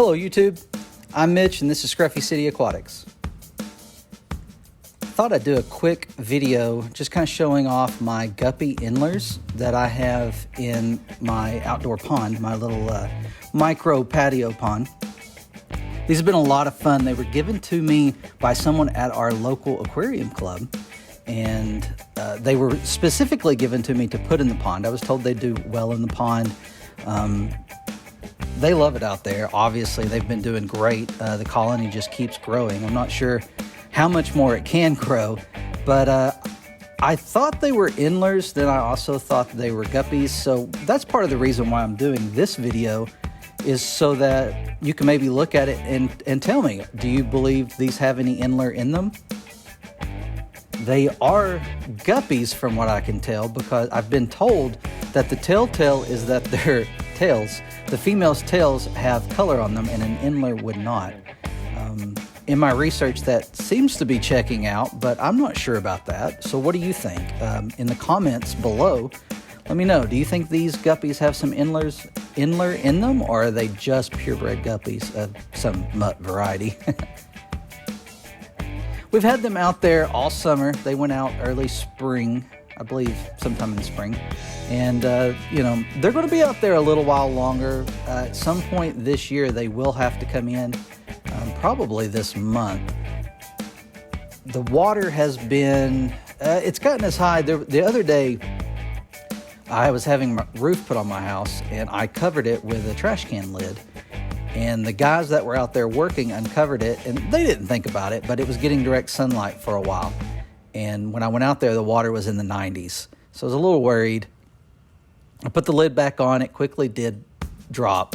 Hello YouTube, I'm Mitch and this is Scruffy City Aquatics. I thought I'd do a quick video just kind of showing off my Guppy Endlers that I have in my outdoor pond, my little micro patio pond. These have been a lot of fun. They were given to me by someone at our local aquarium club, and they were specifically given to me to put in the pond. I was told they'd do well in the pond. They love it out there. Obviously, they've been doing great. The colony just keeps growing. I'm not sure how much more it can grow, but I thought they were Endlers. Then I also thought they were Guppies. So that's part of the reason why I'm doing this video, is so that you can maybe look at it and tell me, do you believe these have any Endler in them? They are Guppies from what I can tell, because I've been told that the telltale is that their tails, the female's tails, have color on them and an Endler would not. In my research, that seems to be checking out, but I'm not sure about that. So what do you think? In the comments below, let me know. Do you think these Guppies have some Endler in them, or are they just purebred Guppies of some mutt variety? We've had them out there all summer. They went out early spring, I believe sometime in the spring. And, you know, they're going to be out there a little while longer. At some point this year, they will have to come in, probably this month. The water has been, it's gotten as high. The other day, I was having my roof put on my house, and I covered it with a trash can lid. And the guys that were out there working uncovered it, and they didn't think about it, but it was getting direct sunlight for a while. And when I went out there, the water was in the 90s. So I was a little worried. I put the lid back on. It quickly did drop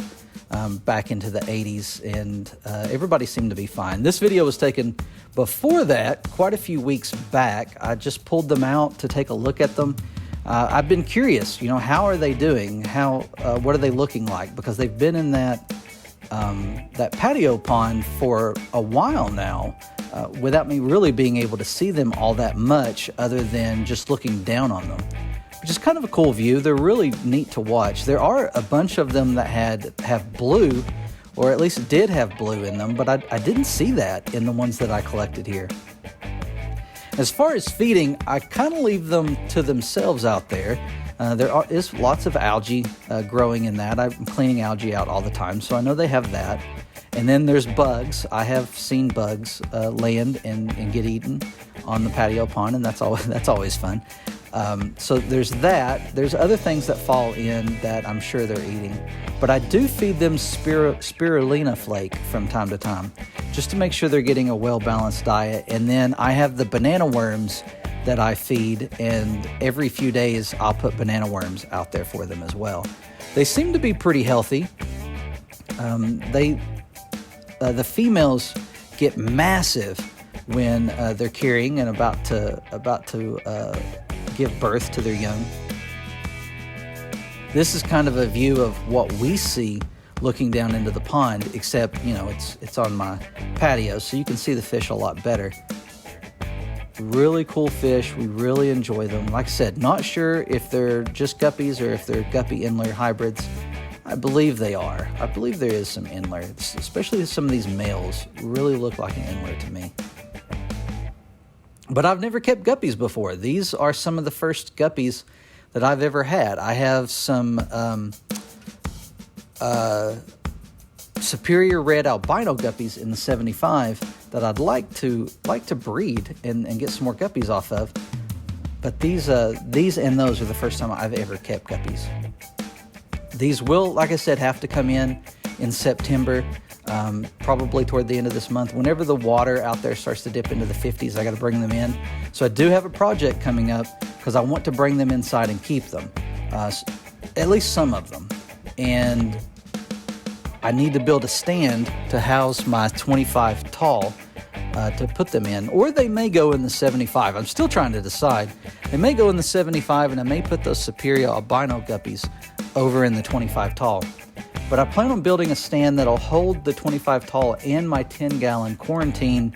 back into the 80s, and everybody seemed to be fine. This video was taken before that, quite a few weeks back. I just pulled them out to take a look at them. I've been curious, you know, how are they doing? What are they looking like? Because they've been in that patio pond for a while now, without me really being able to see them all that much, other than just looking down on them, which is kind of a cool view. They're really neat to watch. There are a bunch of them that have blue, or at least did have blue in them, but I didn't see that in the ones that I collected here. As far as feeding, I kind of leave them to themselves out there. There is lots of algae growing in that. I'm cleaning algae out all the time, so I know they have that. And then there's bugs. I have seen bugs land and get eaten on the patio pond, and that's always fun. So there's that. There's other things that fall in that I'm sure they're eating. But I do feed them spirulina flake from time to time, just to make sure they're getting a well-balanced diet. And then I have the banana worms that I feed, and every few days I'll put banana worms out there for them as well. They seem to be pretty healthy. The females get massive when they're carrying and about to give birth to their young. This is kind of a view of what we see looking down into the pond, except, you know, it's on my patio, so you can see the fish a lot better. Really cool fish. We really enjoy them. Like I said, not sure if they're just Guppies or if they're Guppy Endler hybrids. I believe they are. I believe there is some Endler, especially some of these males really look like an Endler to me. But I've never kept Guppies before. These are some of the first Guppies that I've ever had. I have some superior red albino Guppies in the 75 that I'd like to breed and get some more Guppies off of. But these and those are the first time I've ever kept Guppies. These will, like I said, have to come in September, probably toward the end of this month. Whenever the water out there starts to dip into the 50s, I got to bring them in. So I do have a project coming up, because I want to bring them inside and keep them, at least some of them. And I need to build a stand to house my 25 tall to put them in, or they may go in the 75. I'm still trying to decide. They may go in the 75, and I may put those superior albino Guppies over in the 25 tall. But I plan on building a stand that'll hold the 25 tall and my 10-gallon quarantine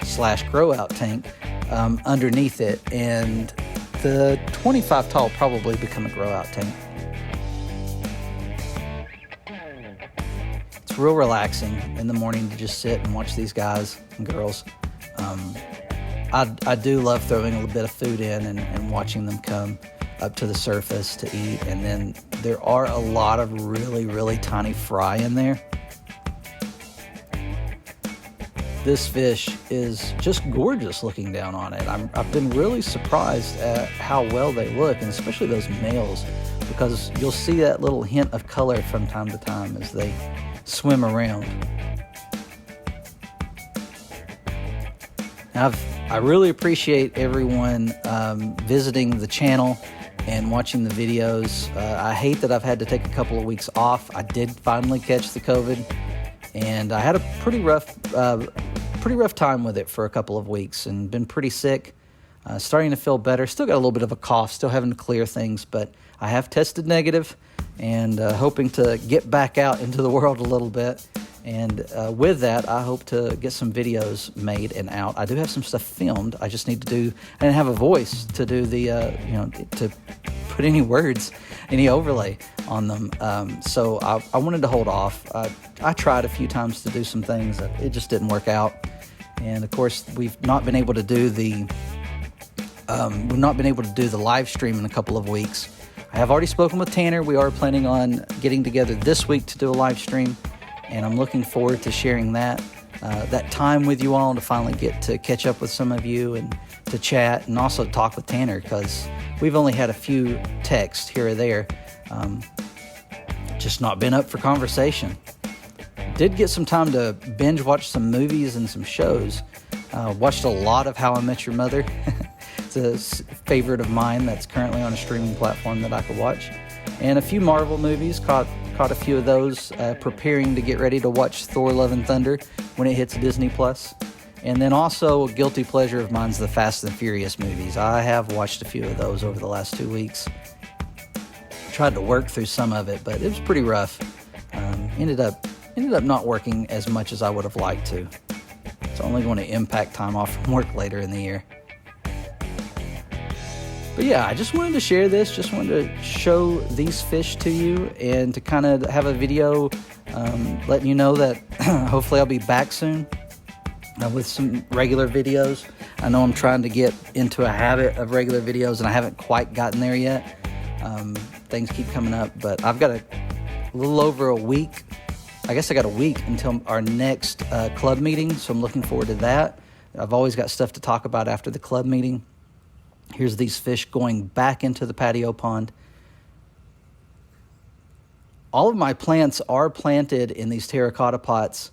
/ grow out tank underneath it, and the 25 tall will probably become a grow out tank. It's real relaxing in the morning to just sit and watch these guys and girls. I do love throwing a little bit of food in and watching them come up to the surface to eat. And then there are a lot of really, really tiny fry in there. This fish is just gorgeous looking down on it. I've been really surprised at how well they look, and especially those males, because you'll see that little hint of color from time to time as they swim around. Now, I really appreciate everyone visiting the channel and watching the videos. I hate that I've had to take a couple of weeks off. I did finally catch the COVID, and I had a pretty rough time with it for a couple of weeks and been pretty sick. Starting to feel better. Still got a little bit of a cough, still having to clear things, but I have tested negative and hoping to get back out into the world a little bit. And with that, I hope to get some videos made and out. I do have some stuff filmed. I just need to do, I didn't have a voice to do the, to put any words, any overlay on them. So I wanted to hold off. I tried a few times to do some things. It just didn't work out. And of course, we've not been able to do the live stream in a couple of weeks. I have already spoken with Tanner. We are planning on getting together this week to do a live stream, and I'm looking forward to sharing that time with you all, to finally get to catch up with some of you and to chat and also talk with Tanner, because we've only had a few texts here or there, just not been up for conversation. Did get some time to binge watch some movies and some shows. Watched a lot of How I Met Your Mother. It's a favorite of mine that's currently on a streaming platform that I could watch. And a few Marvel movies, caught a few of those, preparing to get ready to watch Thor Love and Thunder when it hits Disney+. And then also a guilty pleasure of mine's the Fast and Furious movies. I have watched a few of those over the last 2 weeks. Tried to work through some of it, but it was pretty rough. Ended up not working as much as I would have liked to. It's only going to impact time off from work later in the year. But yeah, I just wanted to share this, just wanted to show these fish to you and to kind of have a video letting you know that hopefully I'll be back soon with some regular videos. I know I'm trying to get into a habit of regular videos and I haven't quite gotten there yet. Things keep coming up, but I've got a little over a week. I guess I got a week until our next club meeting, so I'm looking forward to that. I've always got stuff to talk about after the club meeting. Here's these fish going back into the patio pond. All of my plants are planted in these terracotta pots.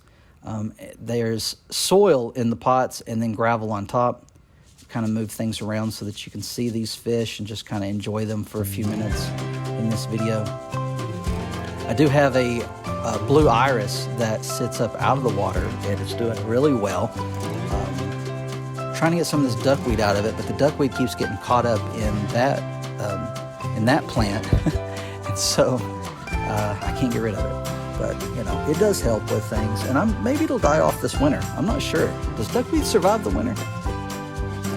There's soil in the pots and then gravel on top. Kind of move things around so that you can see these fish and just kind of enjoy them for a few minutes in this video. I do have a blue iris that sits up out of the water and it's doing really well. Trying to get some of this duckweed out of it, but the duckweed keeps getting caught up in that plant, and so I can't get rid of it. But it does help with things, and maybe it'll die off this winter. I'm not sure. Does duckweed survive the winter?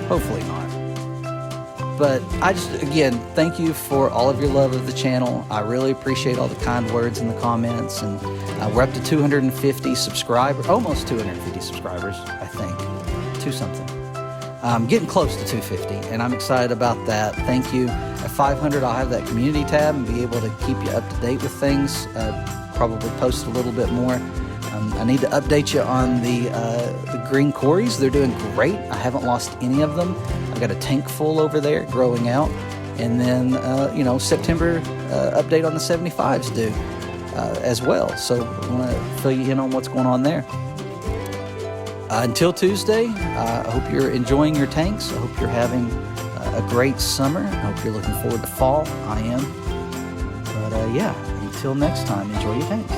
Hopefully not. But I just, again, thank you for all of your love of the channel. I really appreciate all the kind words in the comments, and we're up to 250 subscribers, almost 250 subscribers, I think, 2 something. Getting close to 250, and I'm excited about that. Thank you. At 500, I'll have that community tab and be able to keep you up to date with things. Probably post a little bit more. I need to update you on the green cories. They're doing great. I haven't lost any of them. I've got a tank full over there growing out. And then, September update on the 75s due as well. So I want to fill you in on what's going on there. Until Tuesday, I hope you're enjoying your tanks. I hope you're having a great summer. I hope you're looking forward to fall. I am. But until next time, enjoy your tanks.